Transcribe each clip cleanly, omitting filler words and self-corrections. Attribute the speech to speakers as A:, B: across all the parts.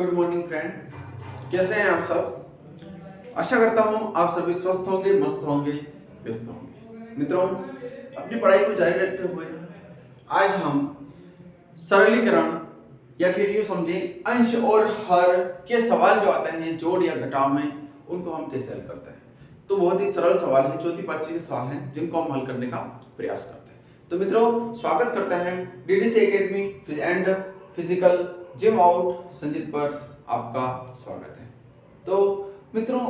A: Good morning friend, कैसे हैं आप सब। आशा करता हूं आप सभी स्वस्थ होंगे, मस्त होंगे, व्यस्त होंगे। मित्रों, अपनी पढ़ाई को जारी रखते हुए आज हम सरलीकरण या फिर यूं समझे अंश और हर के सवाल जो आते हैं जोड़ या घटाव में, उनको हम कैसे हल करते हैं। तो बहुत ही सरल सवाल है, चौथी पांचवी के सवाल हैं जिनको हम हल करने का प्रयास करते हैं। तो मित्रों, स्वागत करते हैं DDC academy and physical gym out Sanjeet पर आपका स्वागत है। तो मित्रों,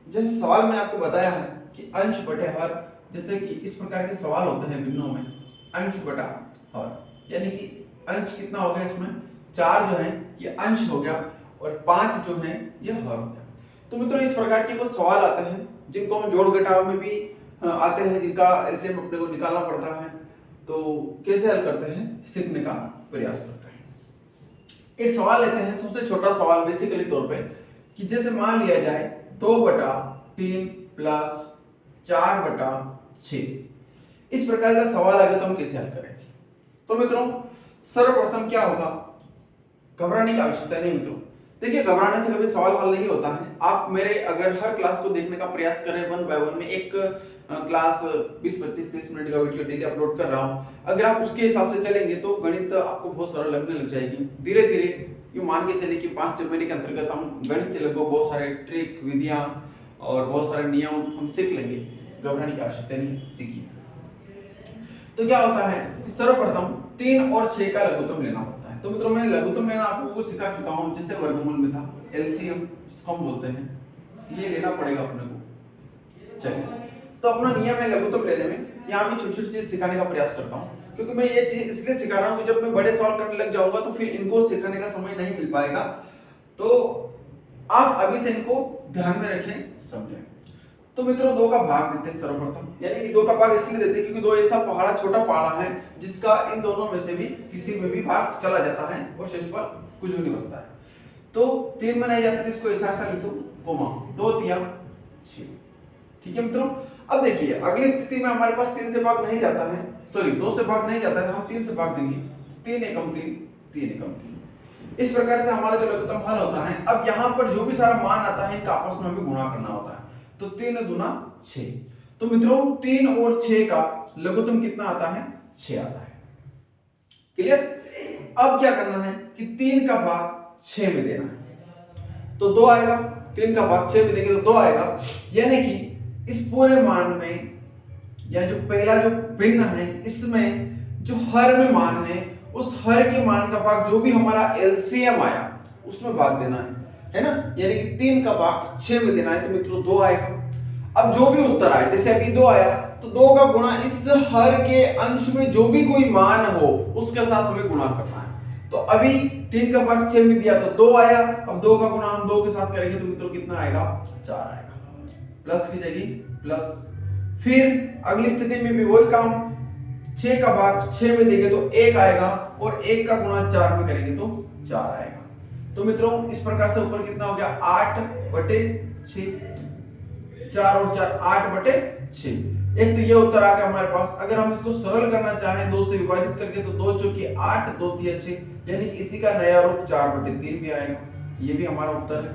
A: जैसे सवाल मैंने आपको बताया है कि अंश बटे हर, जैसे कि इस प्रकार के सवाल होते हैं बिंदुओं में, अंश बटा हर, यानी कि अंश कितना हो गया, इसमें 4 जो है ये अंश हो गया और 5 जो है ये हर हो गया। तो मित्रों, इस प्रकार के कुछ सवाल आते हैं जिनको हम जोड़ घटाव में भी आते हैं, जिनका एलसीएम अपने को निकालना पड़ता है। तो कैसे हल करते हैं, सीखने का प्रयास करते हैं। एक सवाल लेते हैं, सबसे छोटा सवाल बेसिकली तौर पे, कि जैसे मान लिया जाए 2/3 प्लस 4/6, इस प्रकार का सवाल आगे तो हम कैसे हल करेंगे। तो मित्रों, सर्वप्रथम क्या होगा, घबराने की आवश्यकता नहीं। मित्रों देखिए, घबराने से कभी सवाल हल नहीं होता है। आप मेरे अगर हर क्लास को देखने का प्रयास करें, 1 बाय 1 में एक क्लास 20, 25, 30 मिनट का वीडियो डेली अपलोड कर रहा हूं, अगर आप उसके हिसाब से चलेंगे तो गणित आपको बहुत सरल लगने लग जाएगी। धीरे धीरे यूं मान के चलिए कि 5-6 महीने के अंतर्गत हम गणित के लगभग बहुत सारे ट्रिक, विधियां और बहुत सारे नियम हम सीख लेंगे। घबराने की आवश्यकता नहीं, सीखिए। तो क्या होता है कि सर्वप्रथम 3 और 6 का लघुत्तम लेना होता है। तो मित्रों, मैंने लघुत्तम लेना आपको सिखा चुका हूं, जैसे वर्गमूल में था, एलसीएम जिसको हम बोलते हैं, ये लेना पड़ेगा अपने को। चलिए, तो अपना नियम है लघुत्तम लेने में, यहाँ भी छोटी छोटी चीज सिखाने का प्रयास करता हूँ, क्योंकि मैं ये चीज इसलिए सिखा रहा हूँ कि जब मैं बड़े सवाल करने लग जाऊंगा तो फिर इनको सिखाने का समय नहीं मिल पाएगा। तो आप अभी से इनको ध्यान में रखें, समझें। तो मित्रों, 2 का भाग देते हैं सर्वप्रथम, यानी कि 2 का भाग इसलिए देते हैं क्योंकि 2 ऐसा पहाड़ा, छोटा पहाड़ा है जिसका इन दोनों में से भी किसी में भी भाग चला जाता है और शेष पर कुछ भी नहीं बचता है। तो 3 में नहीं जाता, इसको ऐसा लिख दो, कोमा 2 3 6। ठीक है मित्रों, अब देखिए अगली स्थिति में हमारे पास 3 से भाग नहीं जाता है, सॉरी 2 से भाग नहीं जाता है, हम 3 से भाग देंगे। 3 एकम 3, 3 एकम 3। इस प्रकार से हमारा जो लघुत्तम हल होता है। अब यहाँ पर जो भी सारा मान आता है इनका आपस में हमें गुणा करना होता है। तो 3 दूना 6। तो मित्रों, 3 और 6 का लघुत्तम कितना आता है, 6 आता है। क्लियर। अब क्या करना है कि 3 का भाग 6 में देना है, तो 2 आएगा। 3 का भाग 6 में देंगे तो 2 आएगा, यानी कि इस पूरे मान में, या जो पहला जो भिन्न है इसमें जो हर में मान है, उस हर के मान का भाग जो भी हमारा एलसीएम आया उसमें भाग देना है ना, यानी कि 3 का भाग 6 में देना है। तो मित्रों 2 आएगा। अब जो भी उत्तर आए, जैसे अभी 2 आया तो 2 का गुणा इस हर के अंश में जो भी कोई मान हो उसके साथ हमें गुणा करना है। तो अभी 3 का भाग 6 में दिया तो 2 आया, अब 2 का गुणा हम 2 के साथ करेंगे तो मित्रों कितना आएगा, 4 आएगा। प्लस की जगह प्लस। फिर अगली स्थिति में भी वही काम, 6 का भाग 6 में देंगे तो 1 आएगा और 1 का गुणा 4 में करेंगे तो 4 आएगा। तो मित्रों, इस प्रकार से ऊपर कितना हो गया, 8/6, 4 और 4 8/6। एक तो ये उत्तर आ गया हमारे पास। अगर हम इसको सरल करना चाहें 2 से विभाजित करके तो 2 चौकी 8, 2 तिया 6, यानी कि इसी का नया रूप 4/3 भी आएगा। ये भी हमारा उत्तर है,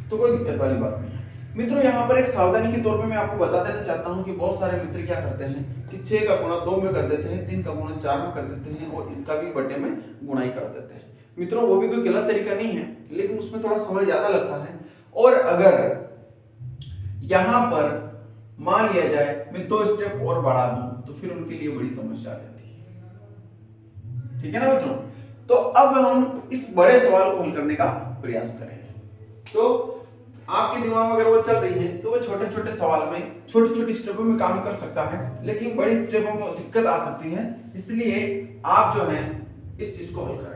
A: तो कोई दिक्कत वाली बात नहीं है। मित्रों, यहाँ पर एक सावधानी के तौर पे मैं आपको बता देना चाहता हूँ कि बहुत सारे मित्र क्या करते हैं कि 6 का गुणा 2 में कर देते हैं, 3 का गुणा 4 में कर देते हैं और इसका भी बटे में गुणाई कर देते हैं। मित्रों, वो भी कोई गलत तरीका नहीं है, लेकिन उसमें थोड़ा समय ज्यादा लगता है। और अगर यहां पर मान लिया जाए मैं 2 स्टेप और बढ़ा दूं तो फिर उनके लिए बड़ी समस्या आ जाती है। ठीक है ना मित्रों। तो अब हम इस बड़े सवाल को हल करने का प्रयास करेंगे। तो आपके दिमाग में अगर वो चल रही है तो वो छोटे छोटे सवाल में, छोटी छोटी स्टेपों में काम कर सकता है, लेकिन बड़ी स्टेपों में दिक्कत आ सकती है। इसलिए आप जो है इस चीज को हल करें।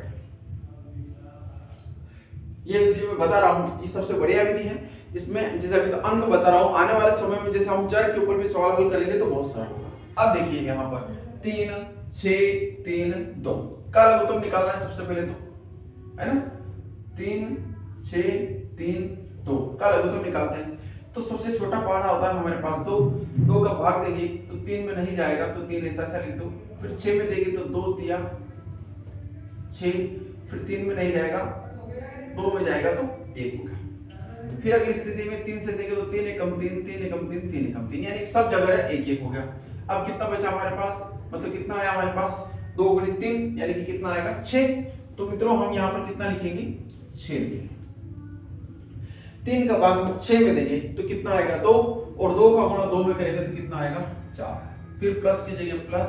A: ये विधि मैं बता रहा हूं, ये सबसे बढ़िया विधि है। इसमें जैसे अभी तो अंक बता रहा हूं, आने वाले समय में जैसे हम चर के ऊपर भी सवाल हल करेंगे तो बहुत सरल होगा। अब देखिए यहाँ पर 3 6 3 2 का लघुत्तम निकालना है सबसे पहले, तो है ना, 3 6 3 2 का लघुत्तम निकालते हैं। तो सबसे छोटा पहाड़ा होता है हमारे पास 2 का भाग देंगे तो 3 में नहीं जाएगा तो 3 ऐसा लिख दो। फिर 6 में देंगे तो 2 तिया 6, फिर 3 में नहीं जाएगा 2 में जाएगा तो 1 हो गया। फिर अगली स्थिति में 3 से देंगे तो 3 एकम 3, 3 एकम 3, 3 एकम 3, यानी सब जगह 1 हो गया। अब कितना बचा हमारे पास, मतलब कितना आया हमारे पास, 2 गुणित 3 यानी कि कितना आएगा 6। तो मित्रों हम यहाँ पर कितना लिखेंगे, 6 लिखेंगे। 3 का भाग 6 में देंगे तो कितना आएगा 2, और 2 का गुणा 2 में करेंगे तो कितना आएगा 4। फिर प्लस की जगह प्लस,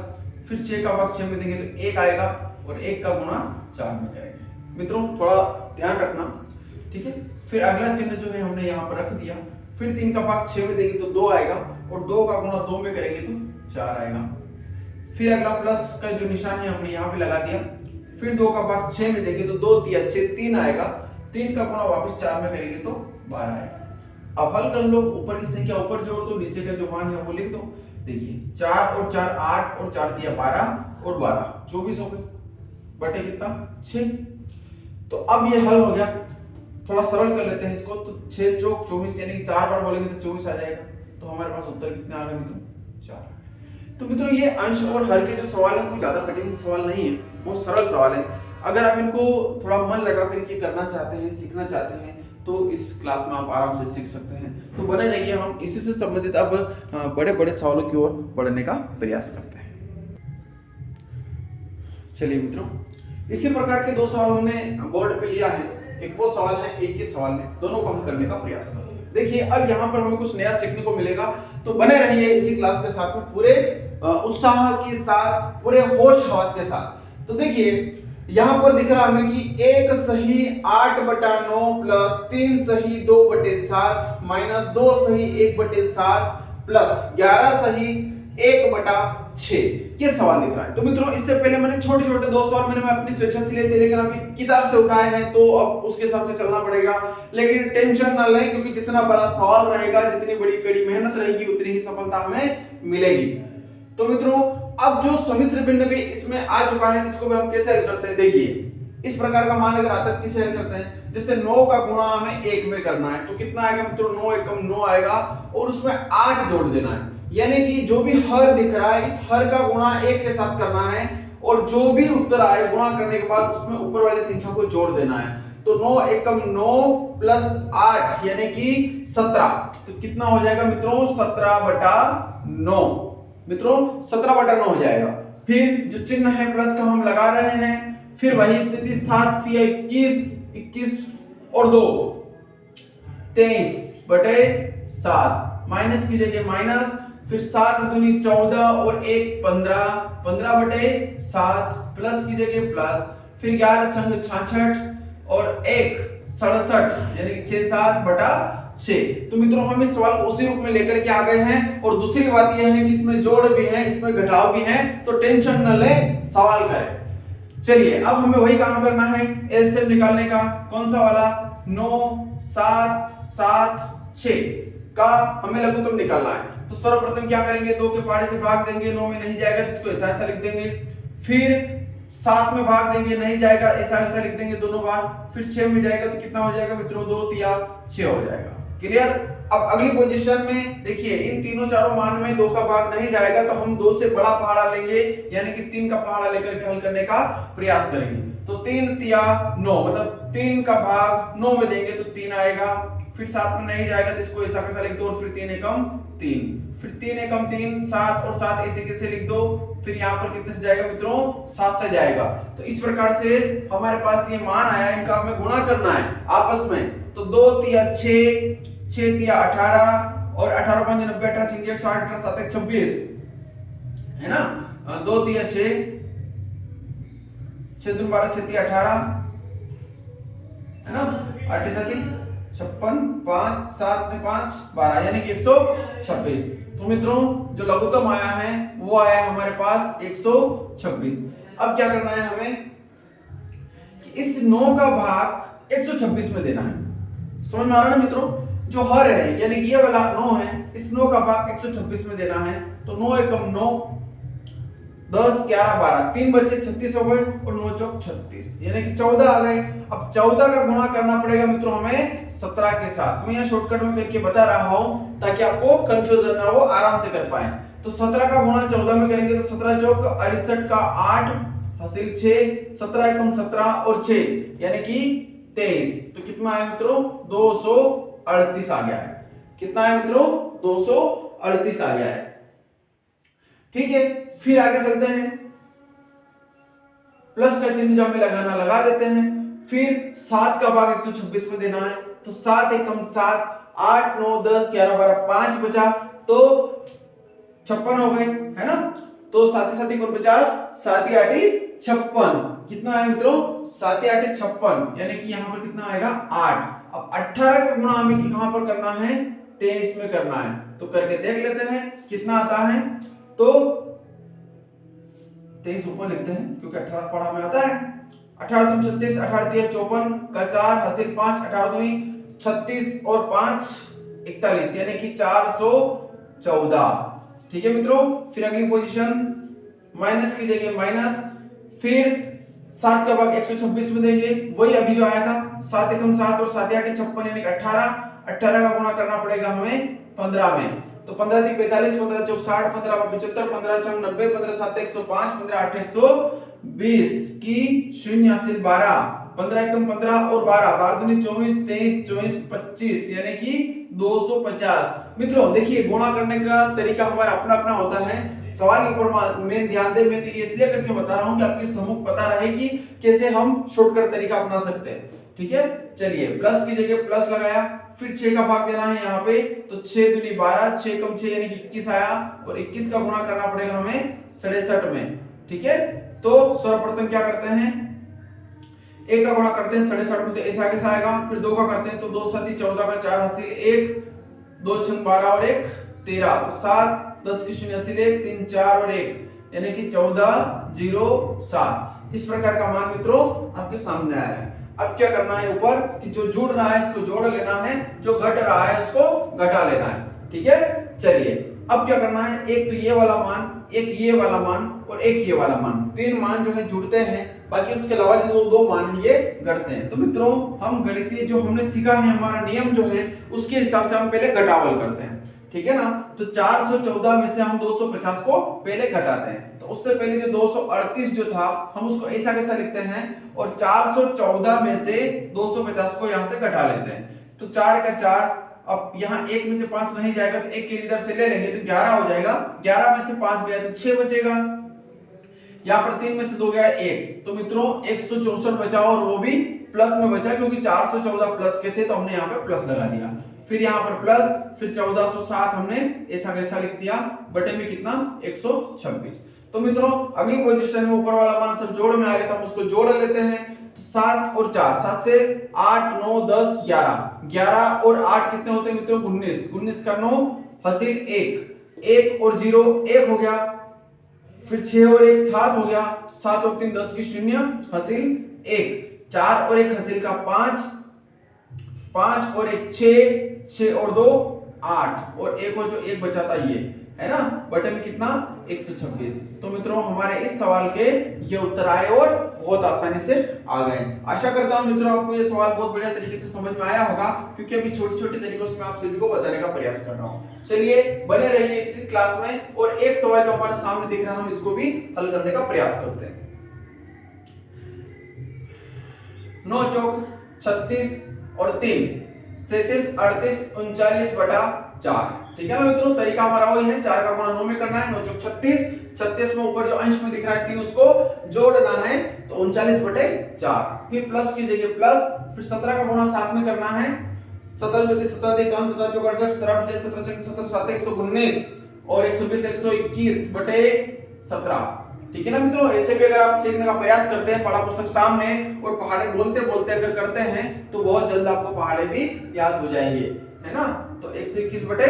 A: फिर 6 का भाग 6 में देंगे तो 1 आएगा, और 1 का गुणा 4 में करेंगे। मित्रों थोड़ा ध्यान रखना, ठीक है। फिर अगला चिन्ह जो है हमने यहाँ पर रख दिया। फिर 3 का भाग 6 में देंगे तो 2 आएगा, और 2 का गुणा 2 में करेंगे तो 4 आएगा। फिर अगला प्लस का जो निशान है हमने यहाँ पे लगा दिया। फिर 2 का भाग 6 में देंगे तो 2 तिया 6, 3 आएगा। 3 का गुणा वापस 4 में करेंगे तो 12 आएगा। अब हल कर लो, ऊपर की संख्या ऊपर जोड़ दो, नीचे का जो मान है वो लिख दो। देखिए 4 और 4 8, और 4 दिया 12, और 12 24 हो गए, बटे कितना 6। तो अब ये हल हो गया। थोड़ा सरल कर लेते हैं इसको, तो 6 चौक 24, यानी कि 4 बार बोलेंगे तो 24 आ जाएगा। तो हमारे पास उत्तर कितने आ गए मित्रों, 4। तो मित्रों ये अंश और हर के जो सवाल है कोई ज्यादा कठिन सवाल नहीं है, बहुत सरल सवाल है। अगर आप इनको थोड़ा मन लगा करके करना चाहते हैं, सीखना चाहते हैं, तो इस क्लास में आप आराम से सीख सकते हैं। तो बने रहिए, हम इसी से संबंधित अब बड़े बड़े सवालों की ओर बढ़ने का प्रयास करते हैं। चलिए मित्रों, इसी प्रकार के 2 सवाल हमने बोर्ड पे लिया है। एक वो सवाल है, एक ये सवाल है, दोनों को हम करने का प्रयास करते हैं। देखिए अब यहाँ पर हमें कुछ नया सीखने को मिलेगा, तो बने रहिए इसी क्लास के साथ में, पूरे उत्साह के साथ, पूरे होश हवस के साथ। तो देखिए यहाँ पर दिख रहा हमें कि 1 सही 8/9 प्लस 3 सही 2/7 माइनस 2 सही 1/7 प्लस 11 सही 1/6 ये सवाल दिख रहा है। तो मित्रों इससे पहले मैंने छोटे छोटे 2 सवाल मैंने अपनी स्वेच्छा से लिए थे, लेकिन अभी किताब से उठाए हैं तो अब उसके हिसाब से चलना पड़ेगा। लेकिन टेंशन ना लें, क्योंकि जितना बड़ा सवाल रहेगा, जितनी बड़ी कड़ी मेहनत रहेगी, उतनी ही सफलता हमें मिलेगी। तो मित्रों अब जो सम्मिश्र भिन्न भी इसमें आ चुका है, जिसको भी हम कैसे हल करते हैं, देखिए इस प्रकार का मान अगर आता है किसे हल करते हैं, जैसे 9 का गुणा हमें 1 में करना है तो कितना आएगा मित्रों, 9 एकम 9 आएगा, और उसमें 8 जोड़ देना है। यानी कि जो भी हर दिख रहा है, इस हर का गुणा 1 के साथ करना है, और जो भी उत्तर आए गुणा करने के बाद उसमें ऊपर वाली संख्या को जोड़ देना है। तो 9 एकम 9 प्लस 8 यानी कि 17। तो कितना हो जाएगा मित्रों, 17/9। मित्रों 17/9 हो जाएगा। फिर जो चिन्ह है प्लस का हम लगा रहे हैं, फिर वही स्थिति 7 तिया 21, 21 और 2 23/7, माइनस की जगह माइनस, फिर 7 दूनी 14 और 1 15, 15/7 प्लस की जगह प्लस, फिर 11 छंग 66 और 1 67 यानी कि 6/7/6। तो मित्रों हम इस सवाल को उसी रूप में लेकर के आ गए हैं। और दूसरी बात यह है कि इसमें जोड़ भी है, इसमें घटाव भी है, तो टेंशन न ले, सवाल करें। चलिए अब हमें वही काम करना है एलसीएम निकालने का। कौन सा वाला, 9 7 7 6 का हमें लघुत्तम निकालना है। तो सर्वप्रथम क्या करेंगे, 2 के पहाड़े से भाग देंगे, 9 में नहीं जाएगा तो इसको ऐसा ऐसा लिख देंगे। फिर 7 में भाग देंगे, नहीं जाएगा, ऐसा ऐसा लिख देंगे दोनों बार। फिर 6 में जाएगा तो कितना हो जाएगा मित्रों, 2 तिया 6 हो जाएगा। क्लियर। अब अगली पोजीशन में देखिए, इन तीनों चारों मान में 2 का भाग नहीं जाएगा तो हम 2 से बड़ा पहाड़ा लेंगे, यानी कि 3 का पहाड़ा लेकर के हल करने का प्रयास करेंगे। तो 3 तिया 9, मतलब 3 का भाग 9 में देंगे तो 3 आएगा। फिर 7 में नहीं जाएगा तो इसको ऐसा कैसा लिख दो, और फिर 3 एकम 3, फिर 3 एकम 3 7 और 7 ऐसे कैसे लिख दो। फिर यहाँ पर कितने से जाएगा मित्रों, 7 से जाएगा। तो इस प्रकार से हमारे पास ये मान आया, इनका हमें गुणा करना है आपस में। तो 2 तिया 6, 6 तिया 18 और 18 5 90 18 6 1 60 18 7 1 26 है ना। 2 तिया 6, 6 दूनी 12 6 तिया 18 है ना, 8 7 56 5 7 5 12 यानी कि 126। तो मित्रों जो लघुत्तम आया है वो आया हमारे पास 126। अब क्या करना है हमें, इस 9 का भाग 126 में देना है। समझ में आ रहा है ना मित्रों, जो हर है यानी कि ये वाला 9 है, इस 9 का भाग 126 में देना है। तो 9 एकम 9, 10 11 12, 3 बचे 36 हो गए, और 9 चौक 36 यानी कि 14 आ गए। अब 14 का गुणा करना पड़ेगा मित्रों हमें 17 के साथ। मैं यहाँ शॉर्टकट में करके बता रहा हूँ ताकि आपको कंफ्यूजन ना हो, आराम से कर पाए। तो 17 का गुणा 14 में करेंगे तो 17 चौक 68 का 8 हासिल 6, 17 एकम 17 और 6 यानी कि 23, तो कितना है मित्रों 238 आ गया है। कितना है मित्रों 238 आ गया है। ठीक है, फिर आगे चलते हैं, प्लस का चिन्ह जो हमें लगाना लगा देते हैं। फिर 7 का भाग 126 में देना है, तो 7 एकम 7, 8 9 10 11 12 5 बचा, तो 56 हो गए, है ना। तो 7 7 49, 7 8 56, कितना है मित्रों 7 8 56, यानी कि यहाँ पर कितना आएगा 8। अब 18 का गुणा हमें कहां पर करना है 23 में करना है, तो करके देख लेते हैं कितना आता है। तो 23 ऊपर लिखते हैं क्योंकि 18 पढ़ा में आता है। 18 दूनी 36, 18 तिया 54 का 4 हासिल 5, 18 दूनी 36 और 5 41, यानी कि 414। ठीक है मित्रों, फिर अगली पोजीशन माइनस की जगह माइनस, फिर 7 का भाग 126 में देंगे, वही अभी जो आया था 7 एकम 7 और 7 8 56, यानी कि 18 का गुणा करना पड़ेगा हमें 15 में, तो 15 3 45, 15 4 60, 15 75, 15 6 90, 15 7 105, 15 8 120 की 0 हासिल 12, 15 एकम 15 और 12, 12 दूनी 24, 23 24 25, यानी कि 250। मित्रों देखिए, गुणा करने का तरीका हमारा अपना अपना होता है। सवाल के ऊपर में ध्यान दे, मैं तो ये इसलिए करके बता रहा हूं कि आपकी सम्मुख पता रहे कि कैसे हम शॉर्टकट तरीका अपना सकते हैं। ठीक है, चलिए प्लस की जगह प्लस लगाया, फिर 6 का भाग देना है यहाँ पे, तो 6 दूनी 12, 6 कम 6 यानी कि 21 आया, और 21 का गुणा करना पड़ेगा हमें 67 में। ठीक है, तो सर्वप्रथम क्या करते हैं, 1 का गुणा करते हैं 67 में, तो ऐसा कैसा आएगा। फिर 2 का करते हैं, तो 2 7 14 का 4 हासिल 1, 2 6 12 और 1 13, तो 7 10 की 0 हासिल 1 3 4 और 1, यानी कि 1407। इस प्रकार का मान मित्रों आपके सामने आया है। अब क्या करना है, ऊपर कि जो जुड़ रहा है इसको जोड़ लेना है, जो घट रहा है उसको घटा लेना है। ठीक है, चलिए अब क्या करना है, एक तो ये वाला मान, एक ये वाला मान और एक ये वाला मान, 3 मान जो है जुड़ते हैं, बाकी उसके अलावा जो दो मान है ये घटते हैं। तो मित्रों हम गणितीय जो हमने सीखा है, हमारा नियम जो है उसके हिसाब से हम पहले घटावल करते हैं। ठीक है ना, तो 414 में से हम 250 को पहले घटाते हैं, तो उससे पहले जो 238 जो था हम उसको ऐसा कैसा लिखते हैं, और 414 में से 250 को यहां से घटा लेते हैं, तो 4 का 4, अब यहाँ 1 में से 5 नहीं जाएगा तो 1 के इधर से ले लेंगे तो 11 हो जाएगा, 11 में से 5 गया तो 6 बचेगा, यहाँ पर 3 में से 2 गया 1, तो मित्रों 164 बचा, और वो भी प्लस में बचा क्योंकि 414 प्लस के थे तो हमने यहाँ पे प्लस लगा दिया। फिर यहाँ पर प्लस, फिर 1407 हमने ऐसा कैसा लिख दिया, बटे में कितना 126। तो मित्रों अगली पोजीशन में ऊपर वाला मान सब जोड़ में आ गया तो हम उसको जोड़ लेते हैं, तो 7 और 4, 7 से 8 9 10 11, 11 और 8 कितने होते हैं मित्रों 19, 19 का 9 हासिल 1, 1 और 0 1 हो गया, फिर 6 और 1 7 हो गया, 7 और 3 10 की 0 हासिल 1, 4 और 1 हासिल का 5, 5 और 1 6, 6 और 2 8, और 1 और जो 1 बचा था ये है ना, बटे में कितना 126। तो मित्रों हमारे इस सवाल के ये उत्तर आए और बहुत आसानी से आ गए। आशा करता हूं मित्रों आपको ये सवाल बहुत बढ़िया तरीके से समझ में आया होगा, क्योंकि अभी छोटे छोटे तरीकों से मैं आप सभी को बताने का प्रयास कर रहा हूं। चलिए बने रहिए इसी क्लास में, और एक सवाल जो हमारे सामने दिख रहा है हम इसको भी हल करने का प्रयास करते हैं। 9 चौक 36 और 3 37 38 39 बटा 4। ठीक है ना मित्रों, तरीका हमारा वही है, 4 का गुणा 9 में करना है, 9 चौक 36, 36 में ऊपर जो अंश में दिख रहा है 3 उसको जोड़ना है, तो 39 बटे 4, फिर प्लस की जगह प्लस, फिर 17 का गुणा 7 में करना है, 17 जो 17 दे कम 17 जो 68 17 बचे 17 17 7 119 और 120 121 बटे 17। ठीक है ना मित्रों, ऐसे भी अगर आप सीखने का प्रयास करते हैं, पढ़ा पुस्तक सामने और पहाड़े बोलते बोलते अगर करते हैं तो बहुत जल्द आपको पहाड़े भी याद हो जाएंगे, है ना। तो 121 बटे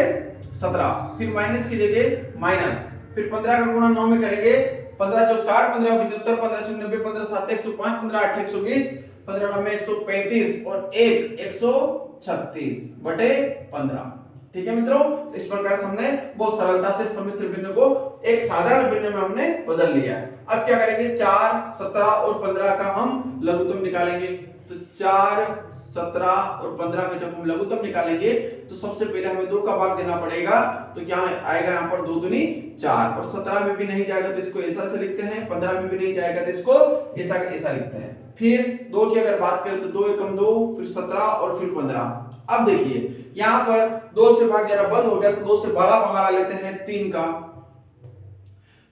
A: 17, फिर माइनस की जगह माइनस, फिर 15 का गुणा 9 में करेंगे, 15 चौक 60, 15 75, 15 छक 90, 15 7 105, 15 8 120, 15 9 135 और 1 136 बटे 15। ठीक है मित्रों, तो इस प्रकार से हमने बहुत सरलता से सम्मिश्र भिन्न को एक साधारण भिन्न में हमने बदल लिया है। अब क्या करेंगे, 4, 17 और 15 का हम लघुत्तम निकालेंगे। तो 4, 17 और 15 का जब हम लघुत्तम निकालेंगे तो सबसे पहले हमें 2 का भाग देना पड़ेगा। तो क्या आएगा यहाँ पर 2 दूनी 4, और 17 में भी नहीं जाएगा तो इसको ऐसा से लिखते हैं, 15 में भी नहीं जाएगा तो इसको ऐसा लिखते हैं। फिर 2 की अगर बात करें तो 2 एकम 2, फिर 17 और फिर 15। अब देखिए यहाँ पर 2 से भाग जाना बंद हो गया तो 2 से बड़ा भाग लेते हैं 3 का,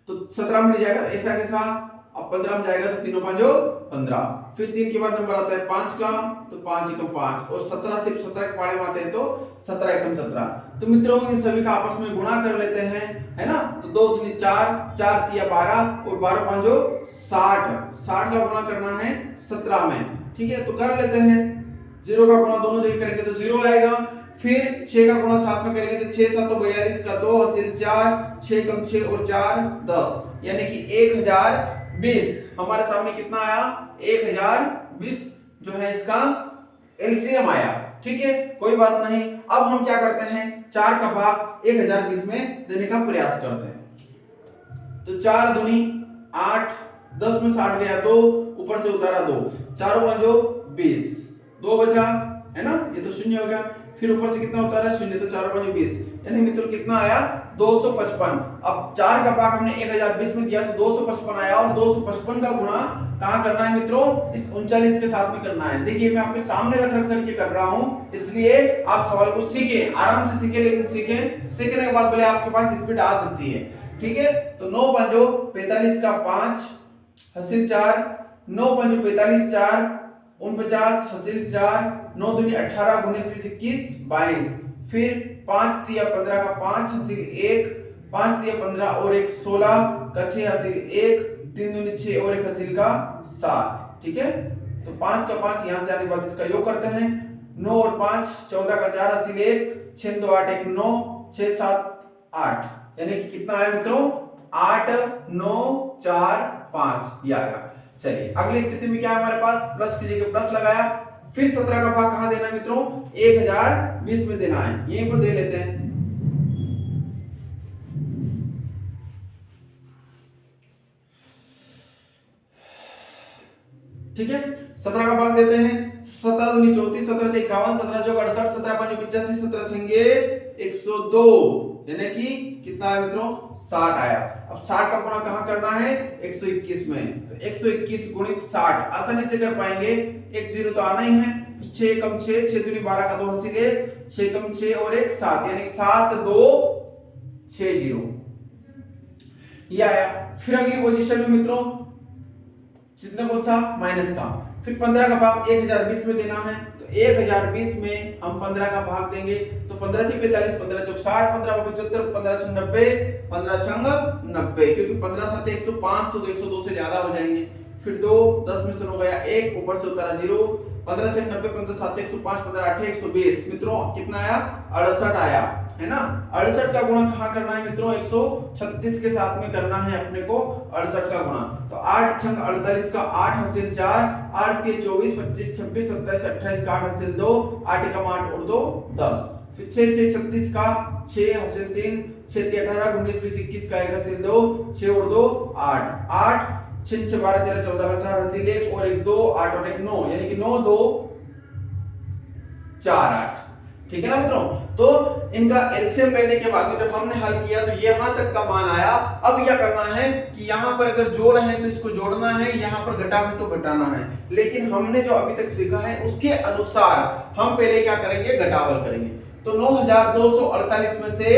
A: तो 17 में नहीं जाएगा तो ऐसा कैसा, अब 15 में जाएगा तो 3 5 15। फिर 3 के बाद नंबर आता है 5 का, तो 5 एकम 5, और 17 सिर्फ 17 के पाड़े में आते हैं तो 17 एकम 17। तो मित्रों इन सभी का आपस में गुणा कर लेते हैं, है ना। तो 2 दूनी 4, 4 तिया 12 और 12 5 60, 60 का गुणा करना है 17 में, ठीक है। तो कर लेते हैं, 0 का गुणा दोनों जगह करेंगे तो 0 आएगा। फिर 6 का गुणा 7 में करेंगे तो 6 7 42 का 2 हासिल 4, 6 कम 6 और 4 10, यानी कि 1020 हमारे सामने कितना आया, 1020 जो है इसका एलसीएम आया, ठीक है। कोई बात नहीं, अब हम क्या करते हैं, 4 का भाग 1020 में देने का प्रयास करते हैं। तो 4 दूनी 8, 10 में 60 गया 2, ऊपर से उतारा 2, 4 5 20, 2 बचा, है ना, ये तो शून्य हो गया। फिर ऊपर से कितना उतारा, शून्य, तो 4 5 20, यानी मित्रों कितना आया 255। अब 4 का भाग हमने 1020 में दिया तो 255 आया, और 255 का गुणा कहां करना है मित्रों, इस 39 के साथ में करना है। देखिए मैं आपके सामने रख करके कर रहा हूं, इसलिए आप सवाल को सीखें, आराम से सीखें, लेकिन सीखने के बाद भले आपके पास स्पीड आ सकती है, ठीक है। तो 9 5 45 का 5 हासिल 4, 9 5 45 4 49 हासिल 4, 9 दूनी 18 19 20 21 22, फिर 5 तिया 15 का 5 हासिल 1, 5 तिया 15 और 1 16 का 6 हासिल 1, 3 दूनी 6 और 1 हासिल का 7, ठीक है। तो 5 का 5 यहां से आने के बाद इसका योग करते हैं, 9 और 5 14 का 4 हासिल 1, 6 2 8 1 9, 6 7 8, यानी कि कितना आया मित्रों, 8 9 4 5 ये आएगा। चलिए अगली स्थिति में क्या है हमारे पास, प्लस की जगह प्लस लगाया। फिर 17 का भाग कहां देना है मित्रों, 1020 में देना है, यहीं पर दे लेते हैं। ठीक है, 17 का भाग देते हैं, 17 दूनी 34, 17 ते 51, 17 चौक 68, 17 5 85, 17 छंगे 102, यानी कि कितना है मित्रों, 60 आया। अब 60 का गुणा कहां करना है, 121 में, तो 121 गुणित 60 आसानी से कर पाएंगे, 1 0 तो आना ही है, 6 कम 6, 6 दूनी 12 का 2 हासिल 1, 6 कम 6 और 1 7, यानी 7 2 6 0 ये आया। फिर अगली पोजीशन में मित्रों चिन्ह कौन सा, माइनस का। फिर 15 का भाग 1020 में देना है, तो 1020 में हम 15 का भाग देंगे, तो 15 थी 45, 15 चौक 60, 15 75, 15 छंग 90, 15 छंग 90, क्योंकि 15 7 105 तो 102 से ज्यादा हो जाएंगे। फिर 2 10 में से हो गया 1, ऊपर से उतारा 0, 15 छंग 90, 15 7 105, 15 8 120, मित्रों कितना आया, 68 आया, है ना। 68 का गुणा कहां करना है मित्रों, 136 के साथ में करना है अपने को 68 का गुणा। तो 8 छंग 48 का 8 हासिल 4, 8 के 24 25 26 27 28 का 8 हासिल 2, 8 एकम 8 और 2 10, फिर 6 6 36 का 6 हासिल 3, 6 3 18 19 20 21 का 1 हासिल 2, 6 और 2 8, 8 6 6 12 13 14 का 4 हासिल 1 और 1 2 8 और 1 9, यानी कि 9 2 4 8, ठीक है ना मित्रों। तो इनका एलसीएम लेने के बाद में जब हमने हल किया तो यहां तक का मान आया। अब क्या करना है कि यहां पर अगर जोड़ है तो इसको जोड़ना है, यहां पर घटा है तो घटाना है, लेकिन हमने जो अभी तक सीखा है उसके अनुसार हम पहले क्या करेंगे, घटावल करेंगे। तो 9248 में से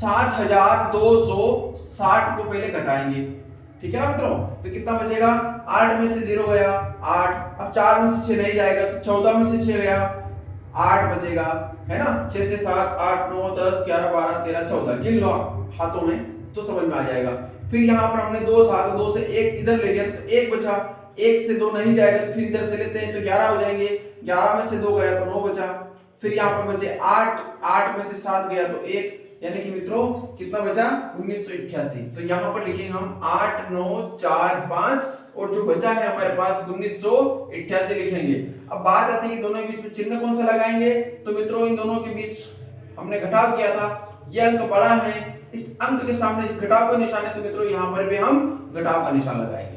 A: 7260 को पहले घटाएंगे, ठीक है ना मित्रों। तो कितना बचेगा, 8 में से 0 गया 8, अब 4 में से 6 नहीं जाएगा तो 14 में से 6 गया 8 बचेगा, है ना। 6 से 7 8 9 10 11 12 13 14 गिन लो हाथों में तो समझ में आ जाएगा। फिर यहाँ पर हमने 2 था तो 2 से 1 इधर ले लिया तो 1 बचा, 1 से 2 नहीं जाएगा तो फिर इधर से लेते हैं तो 11 हो जाएंगे, 11 में से 2 गया तो 9 बचा, फिर यहाँ पर बचे 8, 8 में से 7 गया तो 1, यानी कि मित्रों कितना बचा, 1988। तो यहाँ पर लिखेंगे हम 8 9 4 5 और जो बचा है हमारे पास 1988 लिखेंगे। अब बात आती है कि दोनों के बीच में चिन्ह कौन सा लगाएंगे, तो मित्रों इन दोनों के बीच हमने घटाव किया था, ये अंक बड़ा है इस अंक के सामने घटाव का निशान है तो मित्रों यहाँ पर भी हम घटाव का निशान लगाएंगे।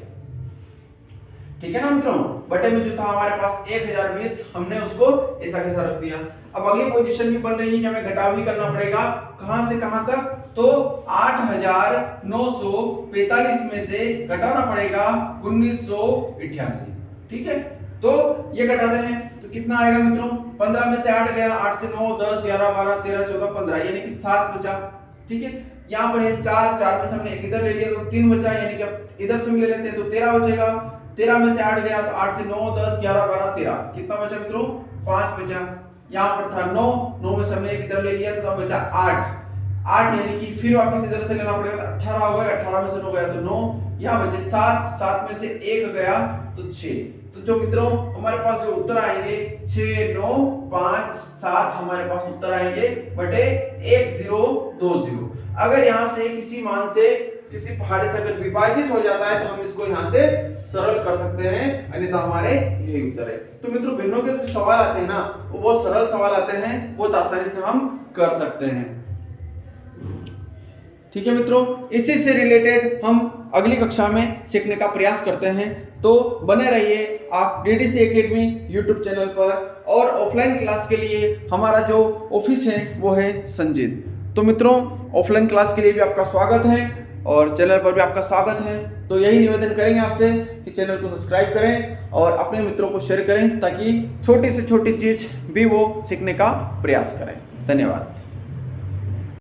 A: ठीक है ना मित्रों, बटे में जो था हमारे पास 1020 हमने उसको ऐसा कैसा रख दिया। अब अगली पोजीशन भी बन रही है कि हमें घटाव ही करना पड़ेगा, कहां से कहां तक, तो 8945 में से घटाना पड़ेगा 1988। ठीक है, तो ये घटाते हैं तो कितना आएगा मित्रों, 15 में से 8 गया, 8 से 9 10 11 12 13 14 15 यानी कि 7 बचा। ठीक है, यहाँ पर है 4 में से हमने एक इधर ले लिया तो 3 बचा, यानी कि अब इधर से ले लेते हैं तो 13 बचेगा। 13 में से 8 गया तो 8 से 9 10 11 12 13 कितना बचा मित्रों, 5 बचा। यहाँ पर था 9 में से हमने एक इधर ले लिया तो तब बचा 8 यानी कि फिर वापस इधर से लेना पड़ेगा तो 18 हो गया, 18 में से 9 गया तो 9, यहाँ बचे 7 में से 1 गया तो 6। तो जो मित्रों हमारे पास जो उत्तर आएंगे 6 9 5 7 हमारे पास उत्तर आएंगे बटे 1020। अगर यहाँ से किसी मान से किसी पहाड़ी से अगर विभाजित हो जाता है तो हम इसको यहाँ से सरल कर सकते हैं, अन्यथा हमारे यही उत्तर है। तो मित्रों भिन्नों के सवाल आते हैं ना, वो बहुत सरल सवाल आते हैं, बहुत आसानी से हम कर सकते हैं। ठीक है मित्रों, इसी से रिलेटेड हम अगली कक्षा में सीखने का प्रयास करते हैं, तो बने रहिए आप डीडीसी एकेडमी यूट्यूब चैनल पर। और ऑफलाइन क्लास के लिए हमारा जो ऑफिस है वो है संजीत। तो मित्रों ऑफलाइन क्लास के लिए भी आपका स्वागत है और चैनल पर भी आपका स्वागत है। तो यही निवेदन करेंगे आपसे कि चैनल को सब्सक्राइब करें और अपने मित्रों को शेयर करें ताकि छोटी से छोटी चीज़ भी वो सीखने का प्रयास करें। धन्यवाद।